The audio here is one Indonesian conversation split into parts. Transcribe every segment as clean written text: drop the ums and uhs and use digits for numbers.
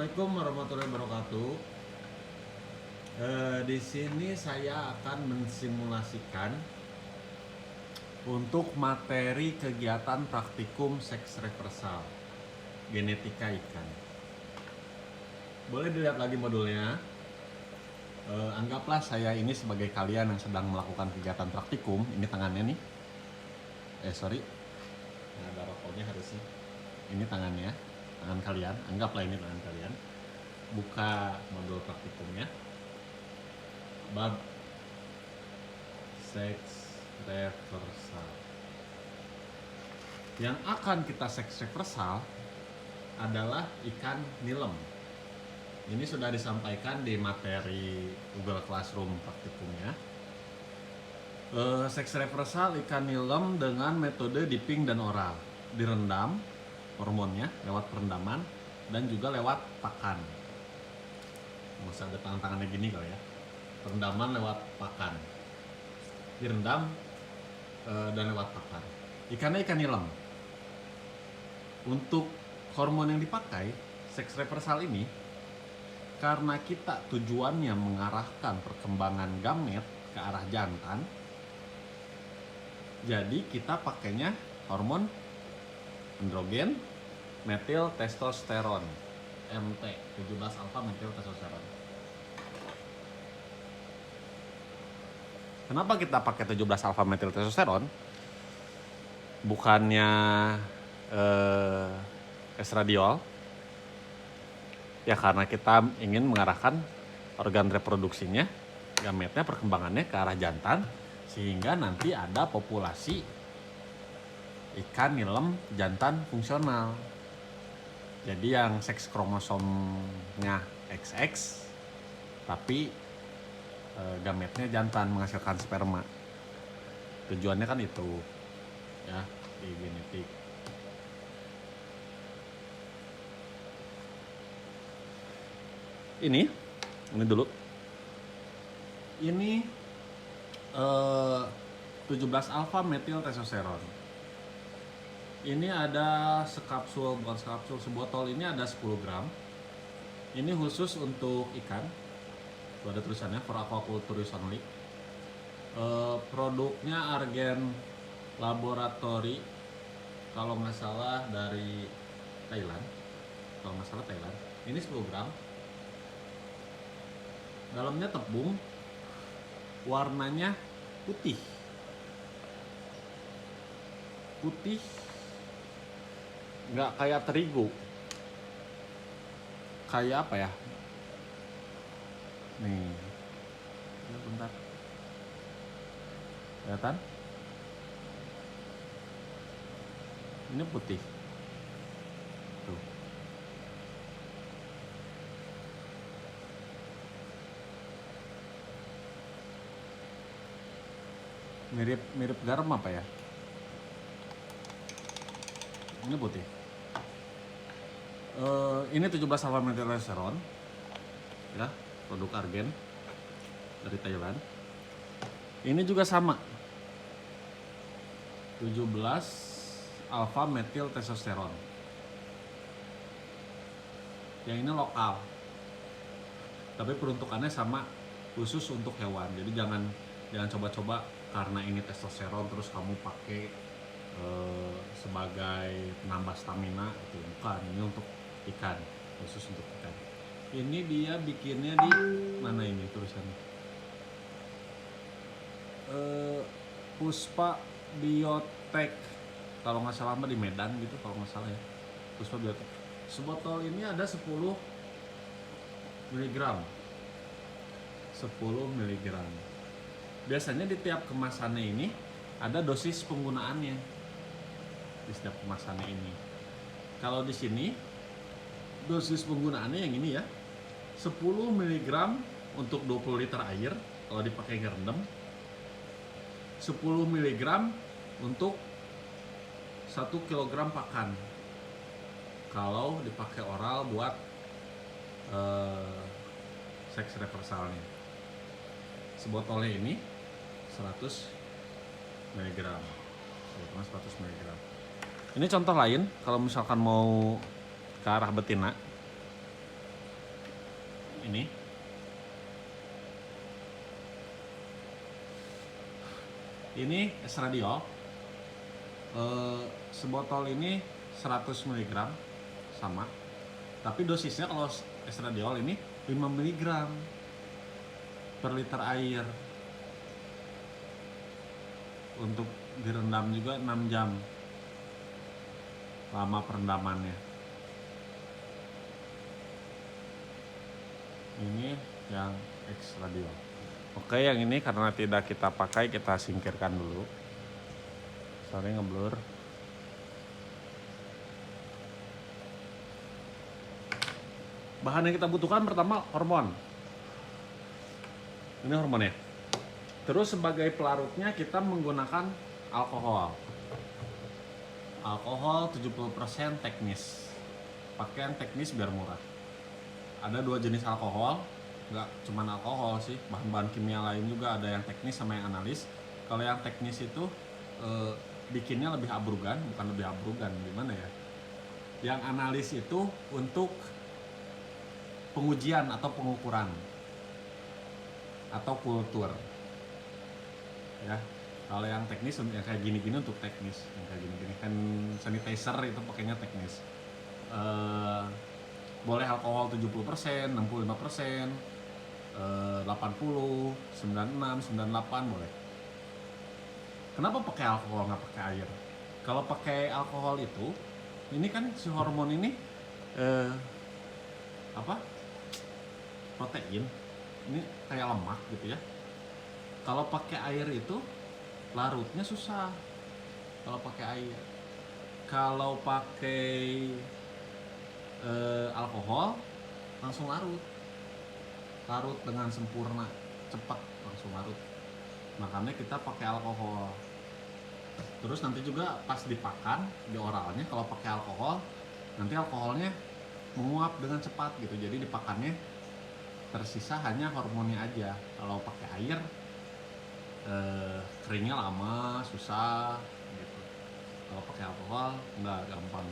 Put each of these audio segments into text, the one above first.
Assalamualaikum warahmatullahi wabarakatuh. Di sini saya akan mensimulasikan untuk materi kegiatan praktikum seks reversal genetika ikan. Boleh dilihat lagi modulnya. Anggaplah saya ini sebagai kalian yang sedang melakukan kegiatan praktikum. Ini tangannya nih. Nah, ada rokoknya harusnya. Ini tangannya, tangan kalian. Anggaplah ini tangan kalian. Buka modul praktikumnya. Bab seks reversal. Yang akan kita seks reversal adalah ikan nilem. Ini sudah disampaikan di materi Google Classroom praktikumnya. Seks reversal ikan nilem dengan metode dipping dan oral. Direndam hormonnya lewat perendaman dan juga lewat pakan. Masa ada tangan-tangannya gini kali ya. Perendaman lewat pakan. Direndam dan lewat pakan. Ikannya ikan nilem. Untuk hormon yang dipakai seks reversal ini, karena kita tujuannya mengarahkan perkembangan gamet ke arah jantan, jadi kita pakainya hormon androgen metil testosteron MT 17 alfa metil testosteron. Kenapa kita pakai 17 alfa metil testosteron? Bukannya estradiol? Ya karena kita ingin mengarahkan organ reproduksinya, gametnya, perkembangannya ke arah jantan, sehingga nanti ada populasi ikan nilem jantan fungsional. Jadi yang seks kromosomnya XX, tapi gametnya jantan menghasilkan sperma. Tujuannya kan itu, ya, di genetik. Ini dulu. Ini 17 alfa metil testosteron. Ini ada sekapsul, bukan sekapsul, sebotol ini ada 10 gram. Ini khusus untuk ikan. Tuh ada tulisannya for aquaculture use only. Produknya Argen Laboratory, kalau nggak salah dari Thailand. Ini 10 gram. Dalamnya tepung, warnanya putih, nggak kayak terigu, kayak apa ya? Nih, ya bentar, kelihatan? Ini putih, tuh. Mirip garam apa ya? Ini putih. Ini 17 alfa metil testosteron, ya, produk Argen dari Thailand. Ini juga sama, 17 alfa metil testosteron. Yang ini lokal, tapi peruntukannya sama, khusus untuk hewan. Jadi jangan coba-coba karena ini testosteron terus kamu pakai sebagai penambah stamina, itu bukan. Ini untuk ikan, khusus untuk ikan. Ini dia bikinnya di mana ini tulisannya? Puspa Biotek, kalau nggak salah di Medan gitu, kalau nggak salah ya. Puspa Biotek. Sebotol ini ada 10 mg. 10 mg. Biasanya di tiap kemasannya ini ada dosis penggunaannya. Di setiap kemasannya ini. Kalau di sini dosis penggunaannya yang ini ya. 10 mg untuk 20 liter air kalau dipakai ngerendam. 10 mg untuk 1 kg pakan kalau dipakai oral buat seks reversalnya. Sebotolnya ini 100 mg. Sebotolnya 100 mg. Ini contoh lain kalau misalkan mau ke arah betina. ini estradiol. Sebotol ini 100 mg sama, tapi dosisnya kalau estradiol ini 5 mg per liter air. Untuk direndam juga 6 jam lama perendamannya. Ini yang estradiol. Oke, yang ini karena tidak kita pakai, kita singkirkan dulu. Sorry ngeblur. Bahan yang kita butuhkan pertama hormon. Ini hormonnya. Terus sebagai pelarutnya kita menggunakan alkohol. Alkohol 70% teknis. Pakai yang teknis biar murah. Ada 2 jenis alkohol, nggak cuma alkohol sih, bahan-bahan kimia lain juga ada yang teknis sama yang analis. Kalau yang teknis itu bikinnya lebih abrugan, bukan lebih abrugan, gimana ya? Yang analis itu untuk pengujian atau pengukuran atau kultur. Ya, kalau yang teknis yang kayak gini-gini untuk teknis, yang kayak gini-gini kan sanitizer itu pakainya teknis. Boleh alkohol 70%, 65%, 80, 96, 98 boleh. Kenapa pakai alkohol nggak pakai air? Kalau pakai alkohol itu, ini kan si hormon ini protein, ini kayak lemak gitu ya. Kalau pakai air itu larutnya susah. Kalau pakai air, kalau pakai alkohol langsung larut dengan sempurna, cepat langsung larut. Makanya kita pakai alkohol. Terus nanti juga pas dipakan di oralnya, kalau pakai alkohol nanti alkoholnya menguap dengan cepat gitu, jadi dipakannya tersisa hanya hormonnya aja. Kalau pakai air keringnya lama, susah gitu. Kalau pakai alkohol enggak, gampang.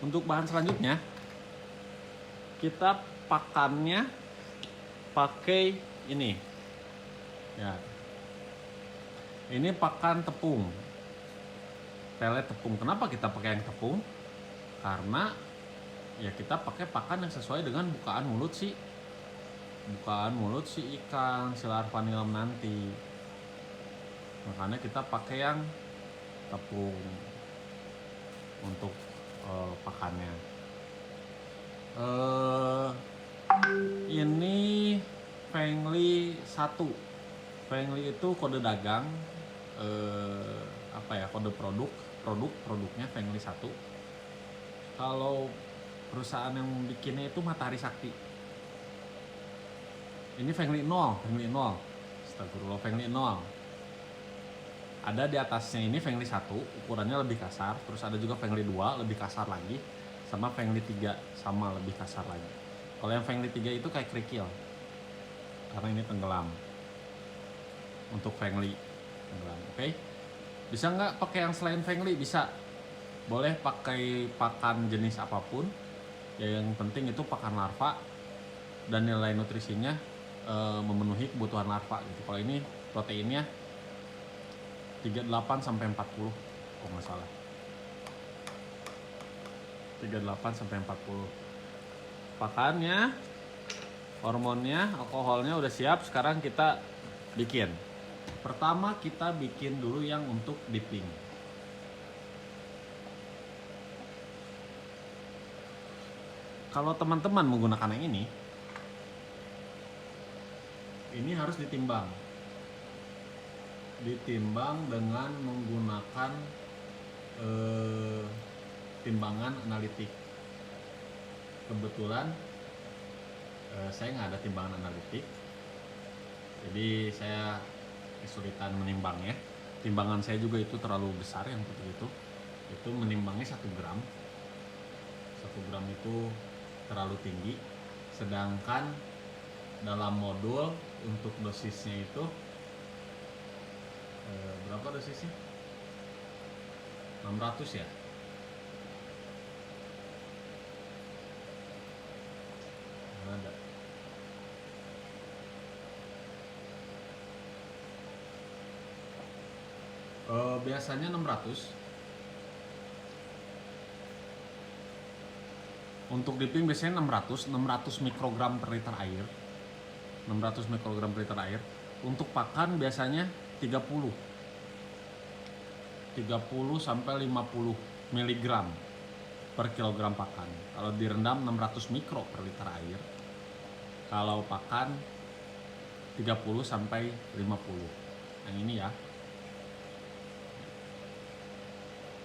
Untuk bahan selanjutnya, kita pakannya pakai ini ya. Ini pakan tepung, pelet tepung. Kenapa kita pakai yang tepung? Karena ya kita pakai pakan yang sesuai dengan bukaan mulut si ikan, si larva nilem nanti. Makanya kita pakai yang tepung untuk pakannya. Ini Fengli 1. Fengli itu kode dagang, kode produknya Fengli 1. Kalau perusahaan yang bikinnya itu Matahari Sakti. Ini Fengli 0. Astagfirullah, Fengli 0. Ada di atasnya ini Fengli 1, ukurannya lebih kasar. Terus ada juga Fengli 2, lebih kasar lagi. Sama Fengli 3, sama lebih kasar lagi. Kalau yang Fengli 3 itu kayak kerikil, karena ini tenggelam. Untuk Fengli tenggelam, oke? Bisa nggak pakai yang selain Fengli? Bisa. Boleh pakai pakan jenis apapun. Ya, yang penting itu pakan larva dan nilai nutrisinya memenuhi kebutuhan larva gitu. Kalau ini proteinnya 38 sampai 40 kalau nggak salah. 38 sampai 40. Pakannya, hormonnya, alkoholnya udah siap. Sekarang kita bikin. Pertama kita bikin dulu yang untuk dipping. Kalau teman-teman menggunakan yang ini harus ditimbang dengan menggunakan timbangan analitik. Kebetulan saya nggak ada timbangan analitik, jadi saya kesulitan menimbangnya. Timbangan saya juga itu terlalu besar, yang seperti itu menimbangnya 1 gram. 1 gram itu terlalu tinggi, sedangkan dalam modul untuk dosisnya itu berapa dosisnya? 600 ya. ada. Biasanya 600. Untuk dipping biasanya 600 mikrogram per liter air. 600 mikrogram per liter air. Untuk pakan biasanya 30 sampai 50 miligram per kilogram pakan. Kalau direndam 600 mikro per liter air. Kalau pakan 30 sampai 50. Yang ini ya.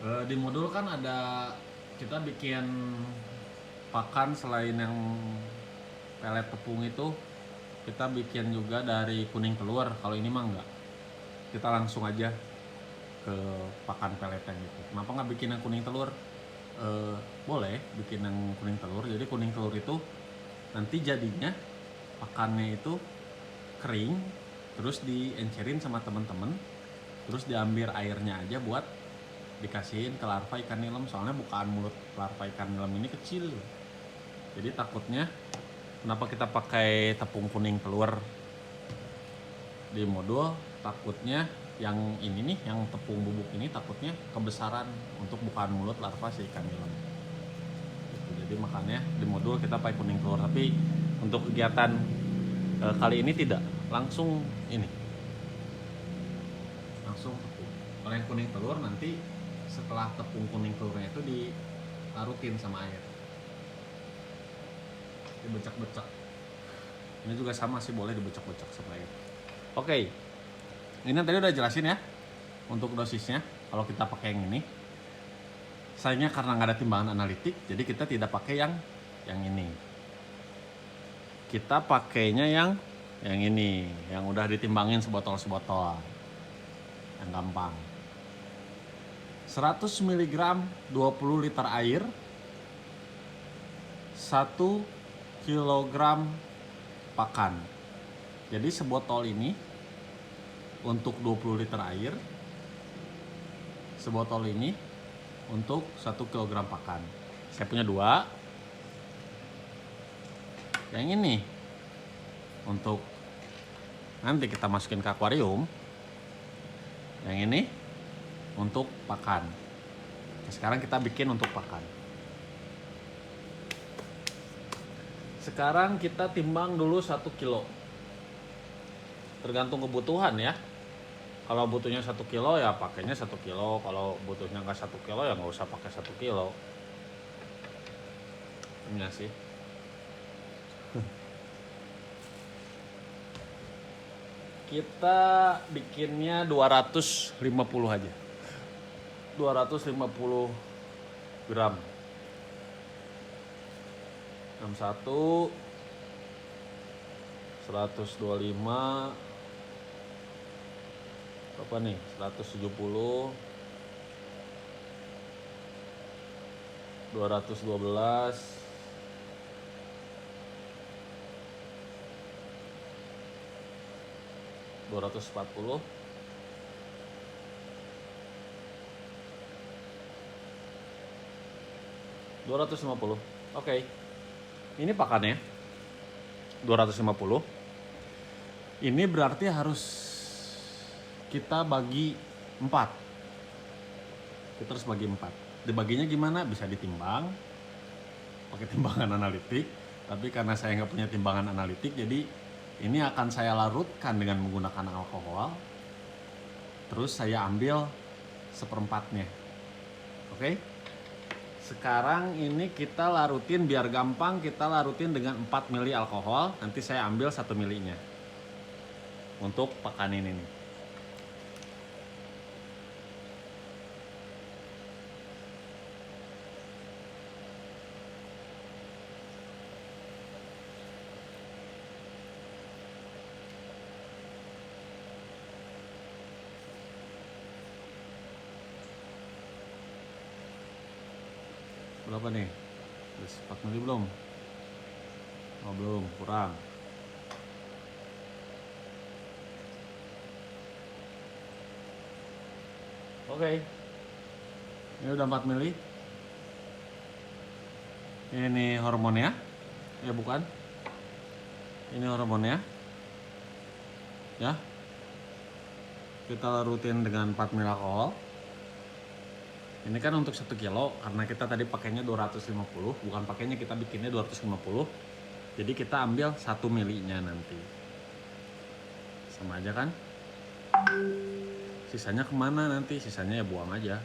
Di modul kan ada, kita bikin pakan selain yang pelet tepung itu, kita bikin juga dari kuning telur. Kalau ini mah enggak, kita langsung aja ke pakan peletnya gitu. Kenapa nggak bikin yang kuning telur? Boleh bikin yang kuning telur. Jadi kuning telur itu nanti jadinya pakannya itu kering, terus diencerin sama temen-temen, terus diambil airnya aja buat dikasihin ke larva ikan nilem. Soalnya bukaan mulut larva ikan nilem ini kecil, jadi takutnya, kenapa kita pakai tepung kuning telur di modul, takutnya yang ini nih, yang tepung bubuk ini takutnya kebesaran untuk bukaan mulut larva si ikan nilem gitu. Jadi makanya di modul kita pakai kuning telur. Tapi untuk kegiatan kali ini tidak langsung ini, langsung tepung. Kalau yang kuning telur nanti setelah tepung kuning telurnya itu dilarutin sama air, dibecek-becek. Ini juga sama sih, boleh dibecek-becek sama air. Oke, ini tadi udah jelasin ya untuk dosisnya. Kalau kita pakai yang ini, sayangnya karena nggak ada timbangan analitik, jadi kita tidak pakai yang ini. Kita pakainya yang ini, yang udah ditimbangin sebotol-sebotol, yang gampang. 100 mg 20 liter air, 1 kg pakan. Jadi sebotol ini untuk 20 liter air, sebotol ini untuk 1 kg pakan. Saya punya 2. Yang ini untuk nanti kita masukin ke akuarium. Yang ini untuk pakan. Sekarang kita bikin untuk pakan. Sekarang kita timbang dulu 1 kilo. Tergantung kebutuhan ya. Kalau butuhnya 1 kilo ya pakainya 1 kilo. Kalau butuhnya nggak 1 kilo ya nggak usah pakai 1 kilo. Ini sih. Kita bikinnya 250 aja. 250 gram. 61 125 apa nih, 170 212 240 250. Oke. Ini pakannya 250. Ini berarti harus kita bagi 4. Kita harus bagi 4. Dibaginya gimana? Bisa ditimbang pakai timbangan analitik. Tapi karena saya nggak punya timbangan analitik, jadi ini akan saya larutkan dengan menggunakan alkohol. Terus saya ambil 1/4-nya. Oke? Sekarang ini kita larutin, biar gampang kita larutin dengan 4 mili alkohol. Nanti saya ambil 1 milinya untuk pakan ini nih. Berapa nih? Udah 4 mili belum? Oh belum, kurang. Oke. Ini udah 4 mili. Ini hormonnya. Ya bukan? Ini hormonnya ya, kita larutin dengan 4 ml alkohol. Ini kan untuk 1 kilo, karena kita tadi pakainya 250, bukan pakainya, kita bikinnya 250. Jadi kita ambil 1 milinya nanti. Sama aja kan? Sisanya kemana nanti? Sisanya ya buang aja.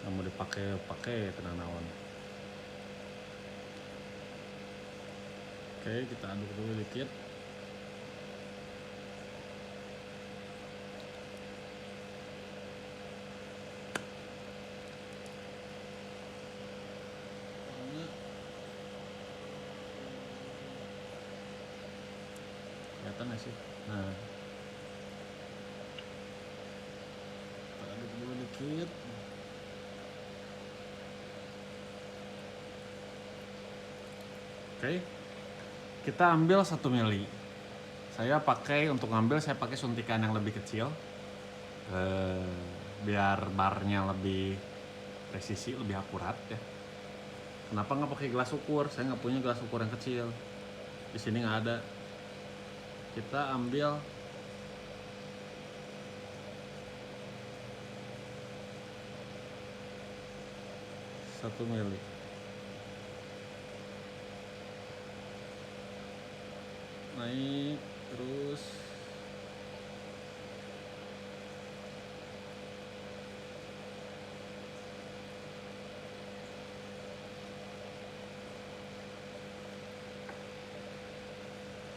Nggak mau dipakai tenang naon. Oke, kita aduk dulu dikit. Kelihatan nggak sih? Nah, kita aduk dulu dikit. Oke, kita ambil 1 mili. Saya pakai, untuk ngambil saya pakai suntikan yang lebih kecil, biar barnya lebih presisi, lebih akurat ya. Kenapa nggak pakai gelas ukur? Saya nggak punya gelas ukur yang kecil. Di sini nggak ada. Kita ambil 1 mili. Naik terus.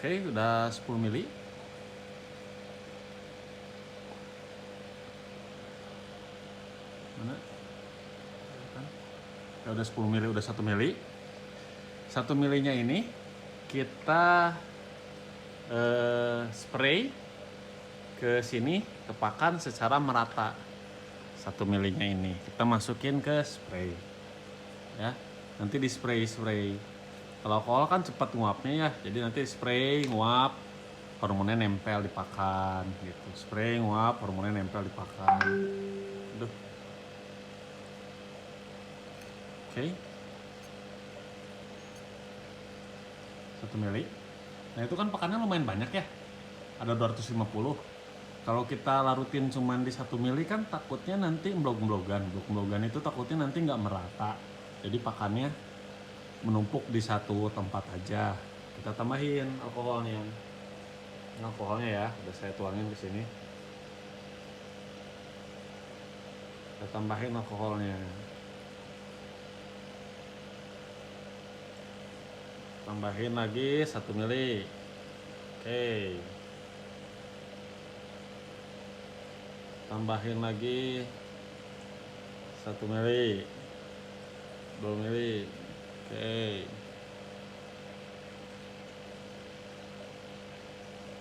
Oke, udah 10 mili. Mana? Ya udah 10 mili, udah 1 mili. 1 milinya ini kita spray ke sini, ke pakan secara merata. 1 milinya ini kita masukin ke spray ya. Nanti di spray. Kalau alkohol kan cepat nguapnya ya, jadi nanti spray nguap, hormonnya nempel di pakan gitu. Spray nguap, hormonnya nempel di pakan. Aduh. Oke. 1 mili. Nah, itu kan pakannya lumayan banyak ya. Ada 250. Kalau kita larutin cuman di 1 mili kan takutnya nanti blog-blogan. Blog-blogan itu takutnya nanti nggak merata. Jadi pakannya menumpuk di satu tempat aja. Kita tambahin alkoholnya. Ini alkoholnya ya, udah saya tuangin ke sini. Kita tambahin alkoholnya. Tambahin lagi 1 mili. Oke. Tambahin lagi 1 mili. 2 mili. Oke.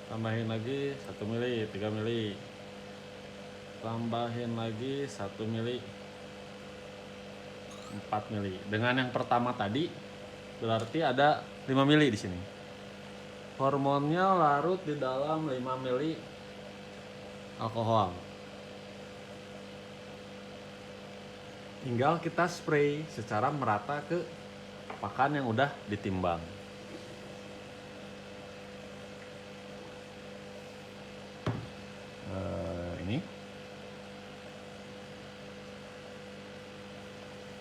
Tambahin lagi 1 mili, 3 mili. Tambahin lagi 1 mili. 4 mili. Dengan yang pertama tadi berarti ada 5 mili di sini. Hormonnya larut di dalam 5 mili alkohol. Tinggal kita spray secara merata ke pakan yang udah ditimbang. Ini.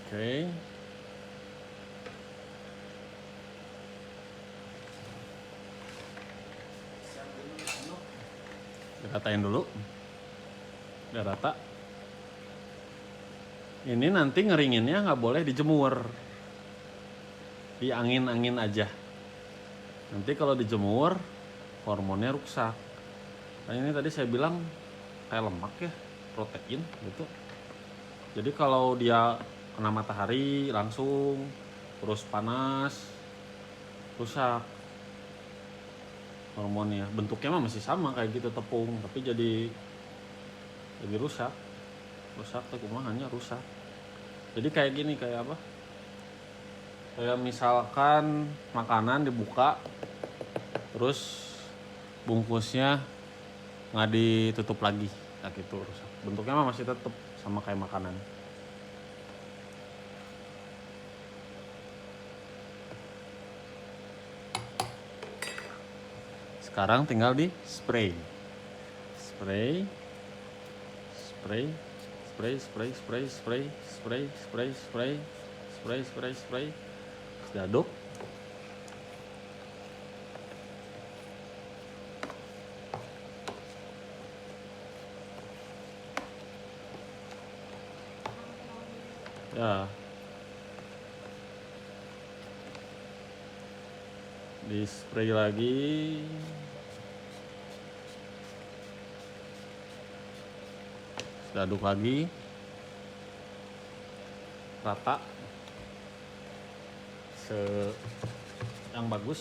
Oke. Diratain dulu. Udah rata. Ini nanti ngeringinnya nggak boleh dijemur, di angin-angin aja. Nanti kalau dijemur hormonnya rusak. Nah, ini tadi saya bilang kayak lemak ya, protein gitu. Jadi kalau dia kena matahari langsung terus panas, rusak hormonnya. Bentuknya mah masih sama kayak gitu tepung, tapi jadi rusak tuh kumahannya rusak. Jadi kayak gini, kayak apa? Kayak misalkan makanan dibuka, terus bungkusnya nggak ditutup lagi, kayak gitu rusak. Bentuknya mah masih tetap sama kayak makanan. Sekarang tinggal di spray. Spray. Spray. Spray, spray, spray, spray, spray, spray, spray, spray, spray, spray. Sudah aduk. Ya. Di spray lagi. Sudah aduk lagi. Rata. Yang bagus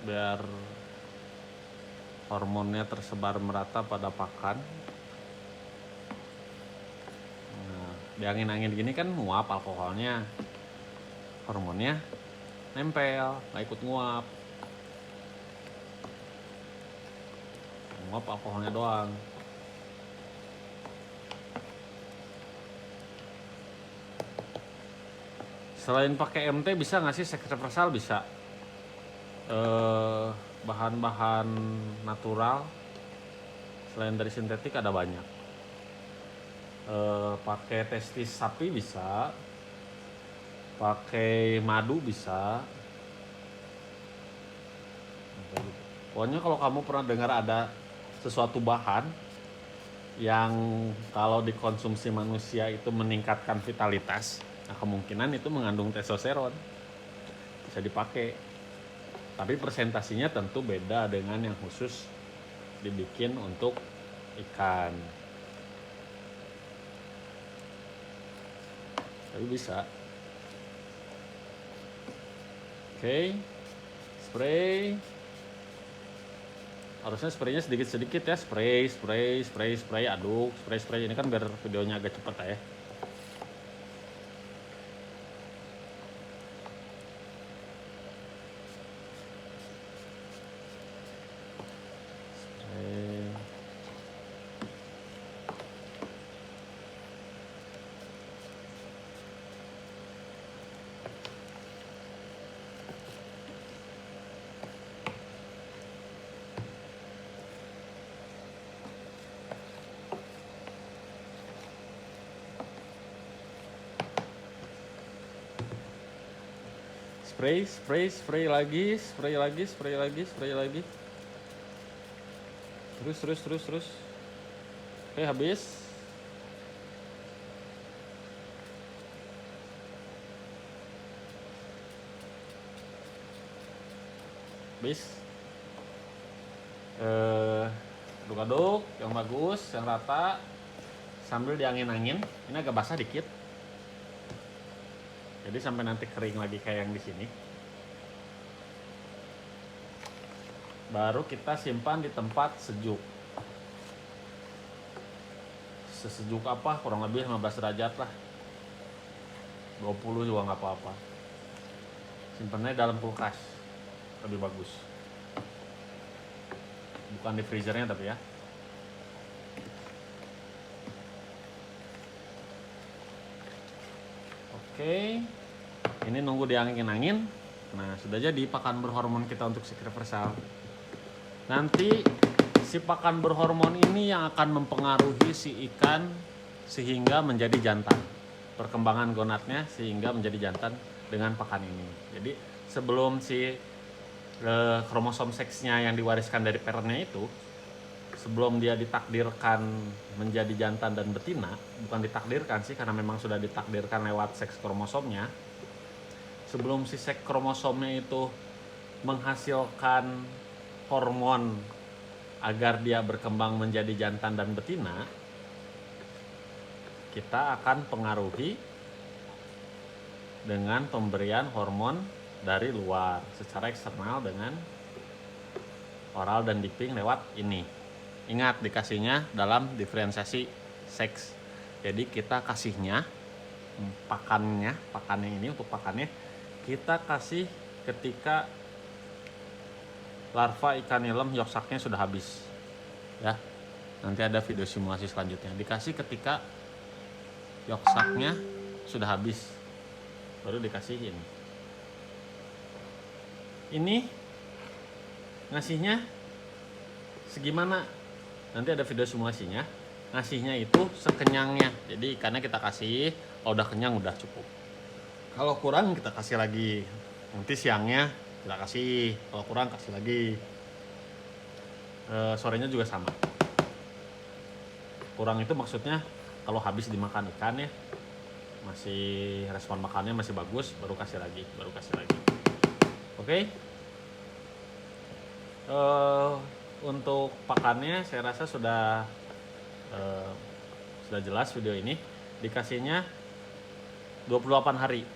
biar hormonnya tersebar merata pada pakan. Di angin-angin gini kan nguap alkoholnya, hormonnya nempel, nggak ikut nguap alkoholnya doang. Selain pakai MT bisa nggak sih seks reversal? Bisa. Bahan-bahan natural selain dari sintetik ada banyak. Pakai testis sapi bisa, pakai madu bisa. Pokoknya kalau kamu pernah dengar ada sesuatu bahan yang kalau dikonsumsi manusia itu meningkatkan vitalitas, nah kemungkinan itu mengandung testosteron, bisa dipakai. Tapi presentasinya tentu beda dengan yang khusus dibikin untuk ikan. Tapi bisa. Oke. Spray. Harusnya spraynya sedikit-sedikit ya. Spray, aduk, spray. Ini kan biar videonya agak cepat ya. Spray lagi. Terus. Oke, habis. Aduk-aduk yang bagus, yang rata, sambil diangin-angin. Ini agak basah dikit. Jadi sampai nanti kering lagi kayak yang di sini. Baru kita simpan di tempat sejuk. Sesejuk apa? Kurang lebih 15 derajat lah. 20 juga nggak apa-apa. Simpannya dalam kulkas. Lebih bagus. Bukan di freezernya tapi ya. Oke, ini nunggu diangin-angin. Nah, sudah jadi pakan berhormon kita untuk seks reversal. Nanti si pakan berhormon ini yang akan mempengaruhi si ikan sehingga menjadi jantan. Perkembangan gonadnya sehingga menjadi jantan dengan pakan ini. Jadi sebelum si kromosom seksnya yang diwariskan dari parentnya itu, sebelum dia ditakdirkan menjadi jantan dan betina, bukan ditakdirkan sih karena memang sudah ditakdirkan lewat seks kromosomnya. Sebelum si seks kromosomnya itu menghasilkan hormon agar dia berkembang menjadi jantan dan betina, kita akan pengaruhi dengan pemberian hormon dari luar secara eksternal dengan oral dan dipping lewat ini. Ingat, dikasihnya dalam diferensiasi seks. Jadi kita kasihnya pakannya ini untuk pakannya kita kasih ketika larva ikan nilem yoksaknya sudah habis. Ya. Nanti ada video simulasi selanjutnya. Dikasih ketika yoksaknya sudah habis. Baru dikasihin. Ini ngasihnya segimana, nanti ada video simulasinya. Ngasihnya itu sekenyangnya, jadi ikannya kita kasih, kalau udah kenyang udah cukup. Kalau kurang kita kasih lagi, nanti siangnya kita kasih, kalau kurang kasih lagi. Sorenya juga sama. Kurang itu maksudnya kalau habis dimakan ikan ya, masih respon makannya masih bagus, baru kasih lagi. Oke. Untuk pakannya saya rasa sudah jelas video ini. Dikasihnya 28 hari.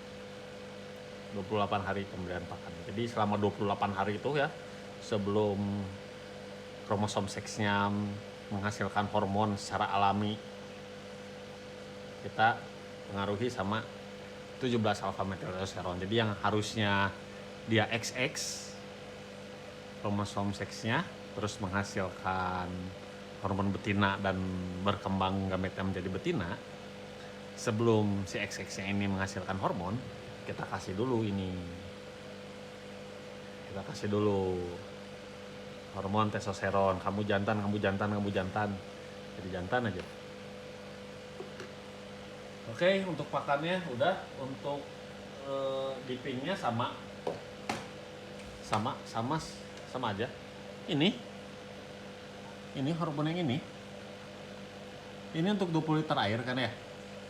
28 hari pemberian pakan. Jadi selama 28 hari itu ya, sebelum kromosom seksnya menghasilkan hormon secara alami, kita pengaruhi sama 17 alfa metiltestosteron. Jadi yang harusnya dia XX kromosom seksnya, terus menghasilkan hormon betina dan berkembang gametnya menjadi betina, sebelum si XX-nya ini menghasilkan hormon, kita kasih dulu hormon testosteron. Kamu jantan, jadi jantan aja. Oke, untuk pakannya udah. Untuk dippingnya sama aja. Ini hormon yang ini untuk 20 liter air kan ya.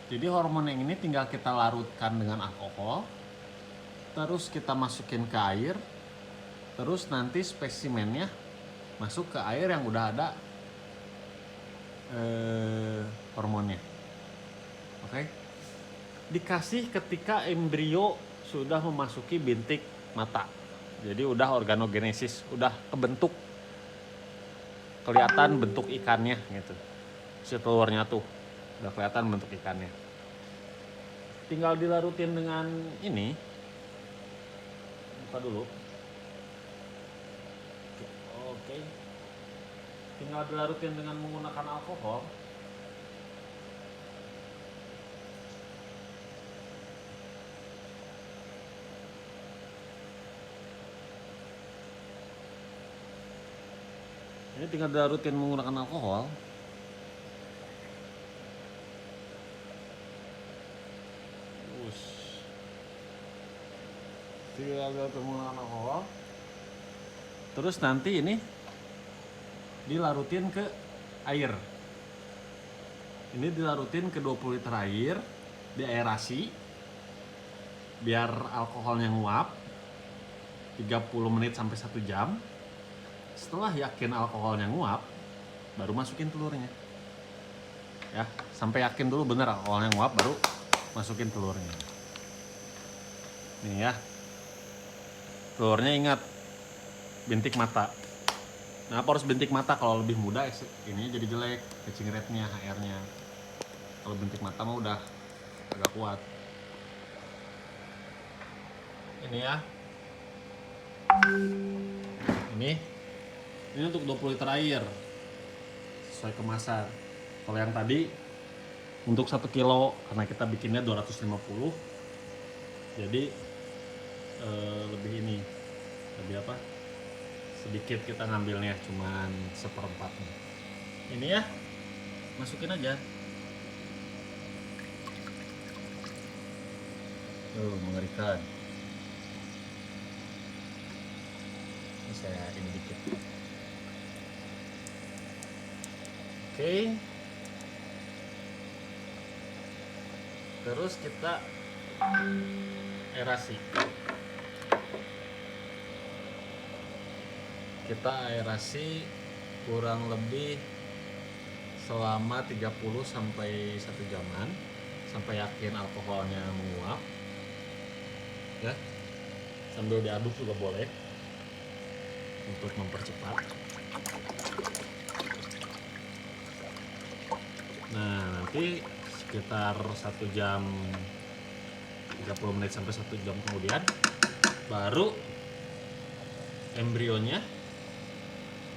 Jadi hormon yang ini tinggal kita larutkan dengan alkohol, terus kita masukin ke air, terus nanti spesimennya masuk ke air yang udah ada hormonnya. Oke. Dikasih ketika embrio sudah memasuki bintik mata. Jadi udah organogenesis, udah kebentuk, kelihatan bentuk ikannya gitu. Si telurnya tuh udah kelihatan bentuk ikannya. Tinggal dilarutin dengan ini. Buka dulu. Oke. Tinggal dilarutin dengan menggunakan alkohol. Ini tinggal dilarutin menggunakan alkohol. Tinggal dilarutin menggunakan alkohol. Terus nanti ini dilarutin ke air. Ini dilarutin ke 20 liter air, diaerasi biar alkoholnya nguap 30 menit sampai 1 jam. Setelah yakin alkoholnya nguap, baru masukin telurnya. Ya, sampai yakin dulu bener alkoholnya nguap, baru masukin telurnya. Nih ya. Telurnya ingat bintik mata. Nah, apa harus bintik mata? Kalau lebih muda ini jadi jelek, hatching rate-nya, HR-nya. Kalau bintik mata mah udah agak kuat. Ini ya. Ini untuk 20 liter air sesuai kemasan. Kalau yang tadi untuk 1 kilo, karena kita bikinnya 250, jadi lebih sedikit kita ngambilnya, cuman 1/4-nya. Ini ya, masukin aja. Mengerikan. Ini saya ini dikit. Oke. Terus kita aerasi. Kita aerasi kurang lebih selama 30 sampai 1 jaman sampai yakin alkoholnya menguap. Ya. Sambil diaduk juga boleh untuk mempercepat. Nah, nanti sekitar 1 jam 30 menit sampai 1 jam kemudian baru embrionya,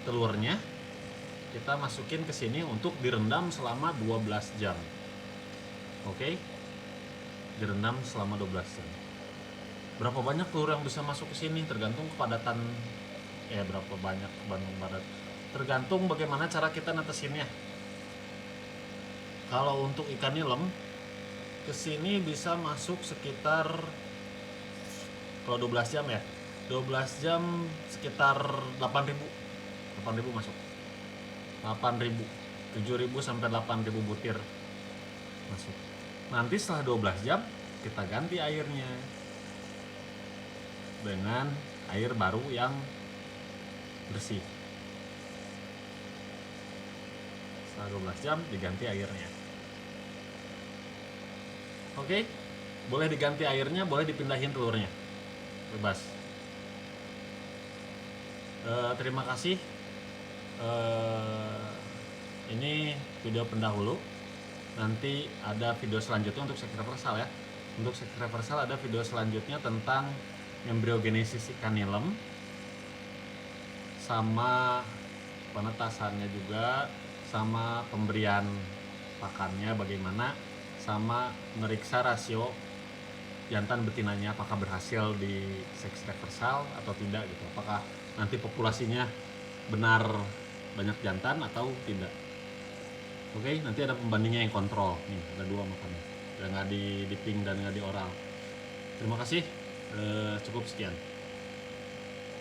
telurnya kita masukin ke sini untuk direndam selama 12 jam. Oke? Direndam selama 12 jam. Berapa banyak telur yang bisa masuk ke sini tergantung kepadatan, berapa banyak padat. tergantung bagaimana cara kita netesinnya. Kalau untuk ikan nilem kesini bisa masuk sekitar, kalau 12 jam ya, 12 jam sekitar 8.000 masuk, 8.000, 7.000 sampai 8.000 butir masuk. Nanti setelah 12 jam kita ganti airnya dengan air baru yang bersih. Setelah 12 jam diganti airnya. Oke, boleh diganti airnya, boleh dipindahin telurnya, bebas. Terima kasih. Ini video pendahulu. Nanti ada video selanjutnya untuk seks reversal ya. Untuk seks reversal ada video selanjutnya tentang embryogenesis ikan nilem, sama penetasannya juga, sama pemberian pakannya bagaimana, sama meriksa rasio jantan betinanya apakah berhasil di seks reversal atau tidak gitu. Apakah nanti populasinya benar banyak jantan atau tidak. Oke, nanti ada pembandingnya yang kontrol. Nih, ada 2 makannya. Udah nggak di ping dan nggak di oral. Terima kasih. Cukup sekian.